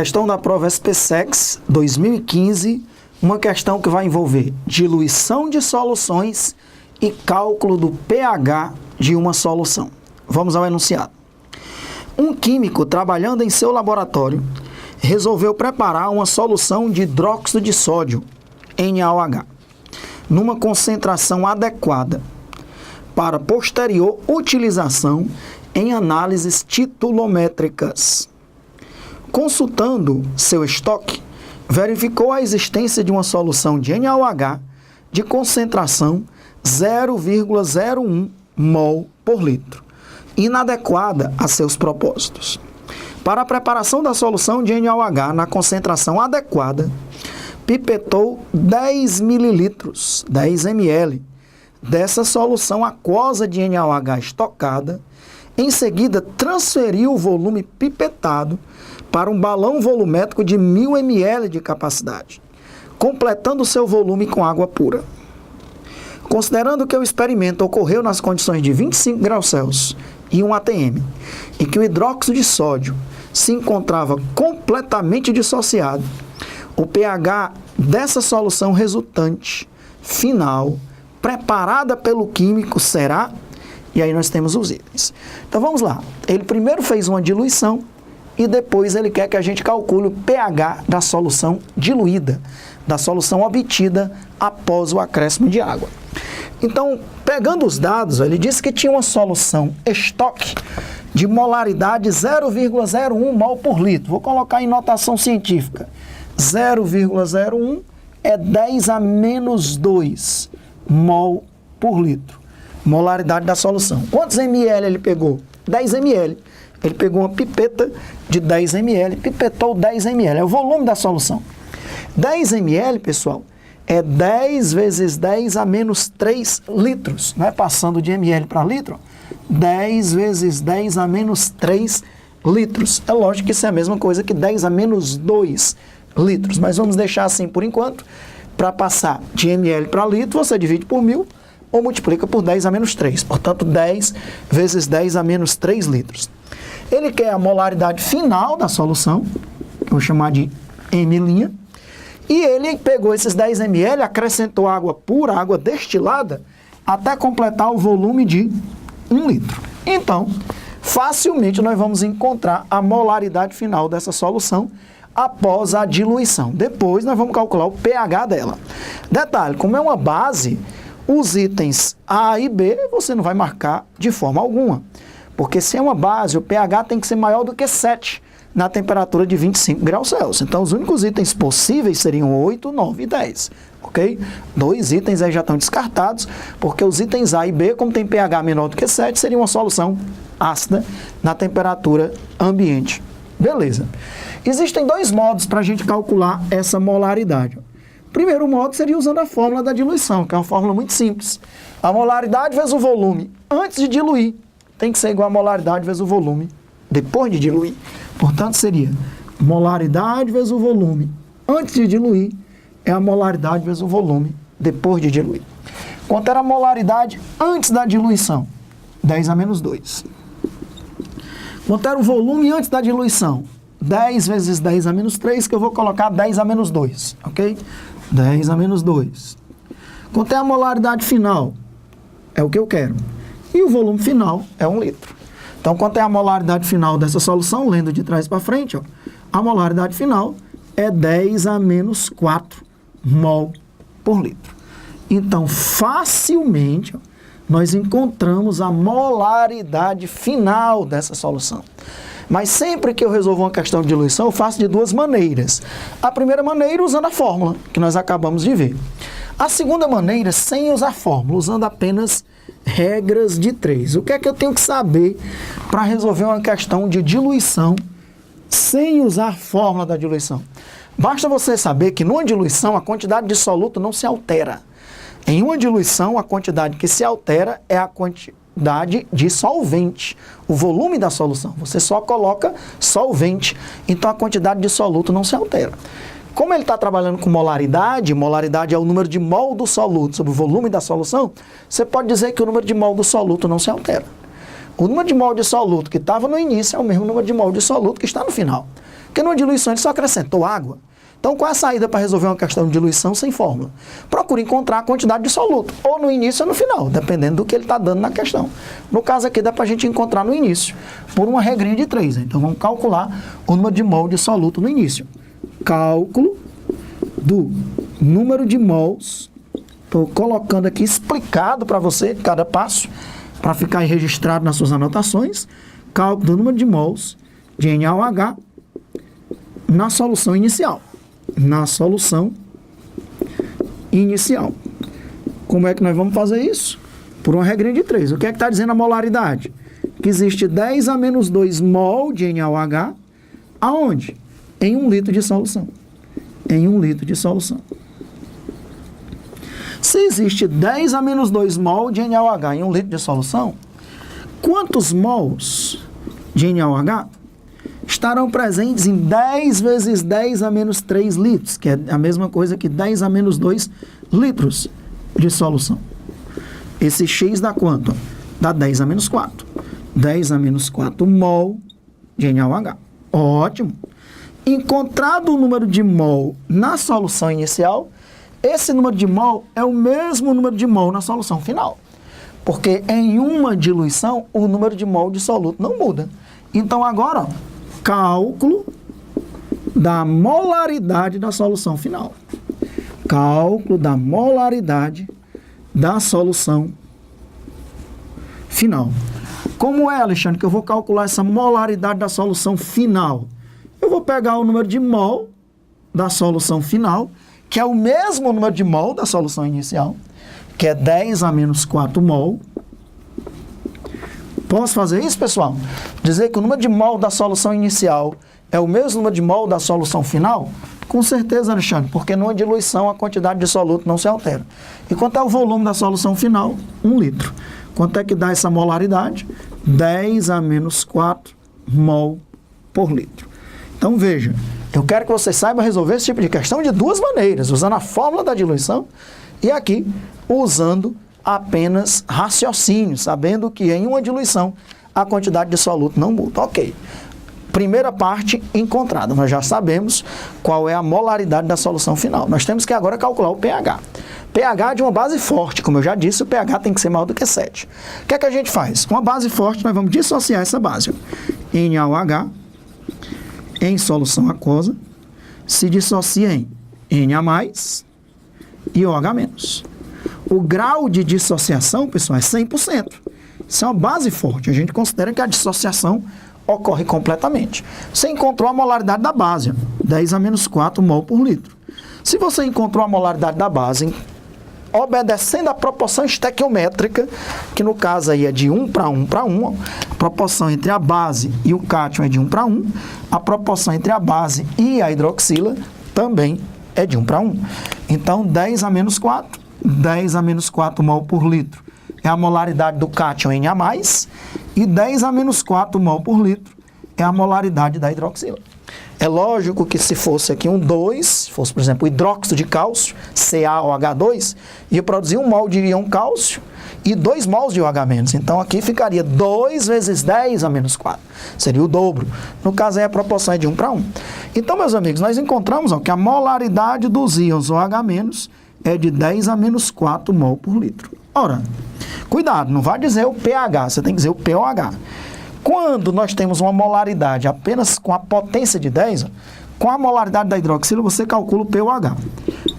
Questão da prova SPSEC 2015, uma questão que vai envolver diluição de soluções e cálculo do pH de uma solução. Vamos ao enunciado. Um químico trabalhando em seu laboratório resolveu preparar uma solução de hidróxido de sódio, NaOH, numa concentração adequada para posterior utilização em análises titulométricas. Consultando seu estoque, verificou a existência de uma solução de NaOH de concentração 0,01 mol por litro, inadequada a seus propósitos. Para a preparação da solução de NaOH na concentração adequada, pipetou 10 ml, 10 ml, dessa solução aquosa de NaOH estocada. Em seguida, transferiu o volume pipetado para um balão volumétrico de 1000 ml de capacidade, completando seu volume com água pura. Considerando que o experimento ocorreu nas condições de 25 graus Celsius e 1 atm, e que o hidróxido de sódio se encontrava completamente dissociado, o pH dessa solução resultante, final, preparada pelo químico será... E aí nós temos os itens. Então vamos lá. Ele primeiro fez uma diluição e depois ele quer que a gente calcule o pH da solução diluída, da solução obtida após o acréscimo de água. Então, pegando os dados, ele disse que tinha uma solução estoque de molaridade 0,01 mol por litro. Vou colocar em notação científica. 0,01 é 10 a menos 2 mol por litro. Molaridade da solução. Quantos ml ele pegou? 10 ml. Ele pegou uma pipeta de 10 ml, pipetou 10 ml. É o volume da solução. 10 ml, pessoal, é 10 vezes 10 a menos 3 litros. Não é passando de ml para litro? 10 vezes 10 a menos 3 litros. É lógico que isso é a mesma coisa que 10 a menos 2 litros. Mas vamos deixar assim por enquanto. Para passar de ml para litro, você divide por 1000 ou multiplica por 10 a menos 3. Portanto, 10 vezes 10 a menos 3 litros. Ele quer a molaridade final da solução, que eu vou chamar de M', e ele pegou esses 10 ml, acrescentou água pura, água destilada, até completar o volume de 1 litro. Então, facilmente nós vamos encontrar a molaridade final dessa solução após a diluição. Depois nós vamos calcular o pH dela. Detalhe, como é uma base, os itens A e B você não vai marcar de forma alguma, porque se é uma base, o pH tem que ser maior do que 7 na temperatura de 25 graus Celsius. Então, os únicos itens possíveis seriam 8, 9 e 10, ok? 2 itens aí já estão descartados, porque os itens A e B, como tem pH menor do que 7, seria uma solução ácida na temperatura ambiente. Beleza. Existem 2 modos para a gente calcular essa molaridade. O primeiro modo seria usando a fórmula da diluição, que é uma fórmula muito simples. A molaridade vezes o volume antes de diluir tem que ser igual a molaridade vezes o volume depois de diluir. Portanto, seria molaridade vezes o volume antes de diluir é a molaridade vezes o volume depois de diluir. Quanto era a molaridade antes da diluição? 10 a menos 2. Quanto era o volume antes da diluição? 10 vezes 10 a menos 3, que eu vou colocar 10 a menos 2, ok? 10 a menos 2. Quanto é a molaridade final? É o que eu quero. E o volume final é 1 litro. Então, quanto é a molaridade final dessa solução? Lendo de trás para frente, ó, a molaridade final é 10 a menos 4 mol por litro. Então, facilmente, ó, nós encontramos a molaridade final dessa solução. Mas sempre que eu resolvo uma questão de diluição, eu faço de 2 maneiras. A primeira maneira, usando a fórmula, que nós acabamos de ver. A segunda maneira, sem usar fórmula, usando apenas regras de 3. O que é que eu tenho que saber para resolver uma questão de diluição sem usar a fórmula da diluição? Basta você saber que numa diluição a quantidade de soluto não se altera. Em uma diluição, a quantidade que se altera é a quantidade de solvente, o volume da solução. Você só coloca solvente, então a quantidade de soluto não se altera. Como ele está trabalhando com molaridade, molaridade é o número de mol do soluto sobre o volume da solução, você pode dizer que o número de mol do soluto não se altera. O número de mol de soluto que estava no início é o mesmo número de mol de soluto que está no final. Porque numa diluição ele só acrescentou água. Então, qual é a saída para resolver uma questão de diluição sem fórmula? Procure encontrar a quantidade de soluto, ou no início ou no final, dependendo do que ele está dando na questão. No caso aqui, dá para a gente encontrar no início, por uma regrinha de 3. Então, vamos calcular o número de mol de soluto no início. Cálculo do número de mols, estou colocando aqui explicado para você cada passo, para ficar aí registrado nas suas anotações. Cálculo do número de mols de NaOH na solução inicial. Na solução inicial. Como é que nós vamos fazer isso? Por uma regrinha de 3. O que é que está dizendo a molaridade? Que existe 10 a menos 2 mol de NaOH, aonde? Em 1 litro de solução. Em 1 litro de solução. Se existe 10 a menos 2 mol de NaOH em 1 litro de solução, quantos mols de NaOH estarão presentes em 10 vezes 10 a menos 3 litros, que é a mesma coisa que 10 a menos 2 litros de solução. Esse X dá quanto? Dá 10 a menos 4. 10 a menos 4 mol de NaOH. Ótimo. Encontrado o número de mol na solução inicial, esse número de mol é o mesmo número de mol na solução final. Porque em uma diluição, o número de mol de soluto não muda. Então agora, ó, cálculo da molaridade da solução final. Cálculo da molaridade da solução final. Como é, Alexandre, que eu vou calcular essa molaridade da solução final? Eu vou pegar o número de mol da solução final, que é o mesmo número de mol da solução inicial, que é 10 a menos 4 mol. Posso fazer isso, pessoal? Dizer que o número de mol da solução inicial é o mesmo número de mol da solução final? Com certeza, Alexandre, porque numa diluição a quantidade de soluto não se altera. E quanto é o volume da solução final? 1 litro. Quanto é que dá essa molaridade? 10 a menos 4 mol por litro. Então, veja, eu quero que você saiba resolver esse tipo de questão de duas maneiras, usando a fórmula da diluição e aqui usando apenas raciocínio, sabendo que em uma diluição a quantidade de soluto não muda. Ok. Primeira parte encontrada. Nós já sabemos qual é a molaridade da solução final. Nós temos que agora calcular o pH. pH de uma base forte. Como eu já disse, o pH tem que ser maior do que 7. O que é que a gente faz? Uma base forte, nós vamos dissociar essa base. NaOH em solução aquosa se dissocia em Na+ e OH-. O grau de dissociação, pessoal, é 100%. Isso é uma base forte. A gente considera que a dissociação ocorre completamente. Você encontrou a molaridade da base, 10 a menos 4 mol por litro. Se você encontrou a molaridade da base, obedecendo a proporção estequiométrica, que no caso aí é de 1 para 1 para 1, a proporção entre a base e o cátion é de 1 para 1, a proporção entre a base e a hidroxila também é de 1 para 1. Então, 10 a menos 4, 10 a menos 4 mol por litro é a molaridade do cátion em Na+, e 10 a menos 4 mol por litro é a molaridade da hidroxila. É lógico que se fosse aqui um 2, fosse, por exemplo, o hidróxido de cálcio, CaOH2, ia produzir 1 mol de íon cálcio e 2 mols de OH-. Então, aqui ficaria 2 vezes 10 a menos 4. Seria o dobro. No caso, aí a proporção é de 1 para 1. Então, meus amigos, nós encontramos que a molaridade dos íons OH- é de 10 a menos 4 mol por litro. Ora, cuidado, não vai dizer o pH, você tem que dizer o pOH. Quando nós temos uma molaridade apenas com a potência de 10, com a molaridade da hidroxila, você calcula o pOH.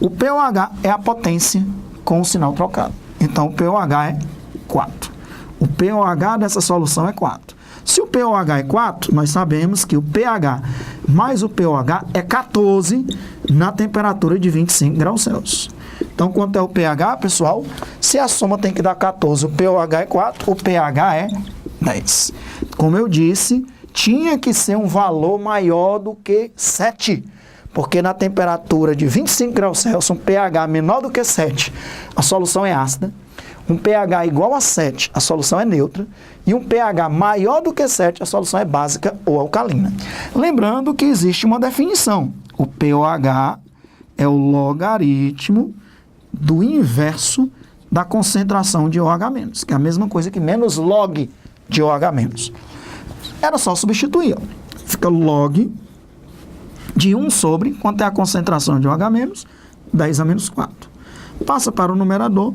O pOH é a potência com o sinal trocado. Então, o pOH é 4. O pOH dessa solução é 4. Se o pOH é 4, nós sabemos que o pH mais o pOH é 14 na temperatura de 25 graus Celsius. Então, quanto é o pH, pessoal? Se a soma tem que dar 14, o pOH é 4, o pH é 10. Como eu disse, tinha que ser um valor maior do que 7, porque na temperatura de 25 graus Celsius, um pH menor do que 7, a solução é ácida. Um pH igual a 7, a solução é neutra. E um pH maior do que 7, a solução é básica ou alcalina. Lembrando que existe uma definição. O pOH é o logaritmo do inverso da concentração de OH-, que é a mesma coisa que menos log de OH-. Era só substituir. Ó. Fica log de 1 sobre, quanto é a concentração de OH-, 10 a menos 4. Passa para o numerador,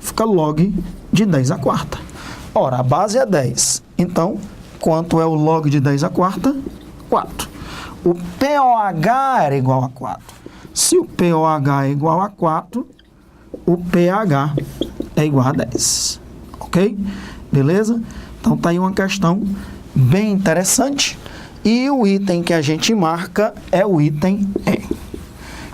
fica log de 10 a quarta. Ora, a base é 10. Então, quanto é o log de 10 a quarta? 4. O POH era igual a 4. Se o POH é igual a 4, o pH é igual a 10. Ok? Beleza? Então, tá aí uma questão bem interessante. E o item que a gente marca é o item E.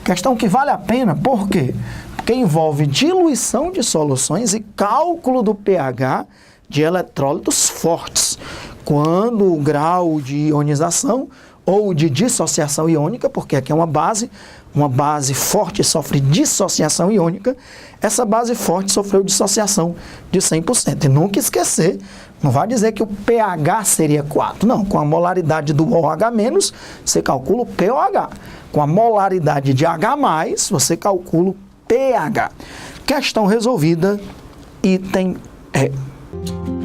Questão que vale a pena, por quê? Porque envolve diluição de soluções e cálculo do pH de eletrólitos fortes, quando o grau de ionização ou de dissociação iônica, porque aqui é uma base forte sofre dissociação iônica, essa base forte sofreu dissociação de 100%. E nunca esquecer, não vai dizer que o pH seria 4, não, com a molaridade do OH-, você calcula o pOH. Com a molaridade de H+, você calcula o pH. Questão resolvida, item E.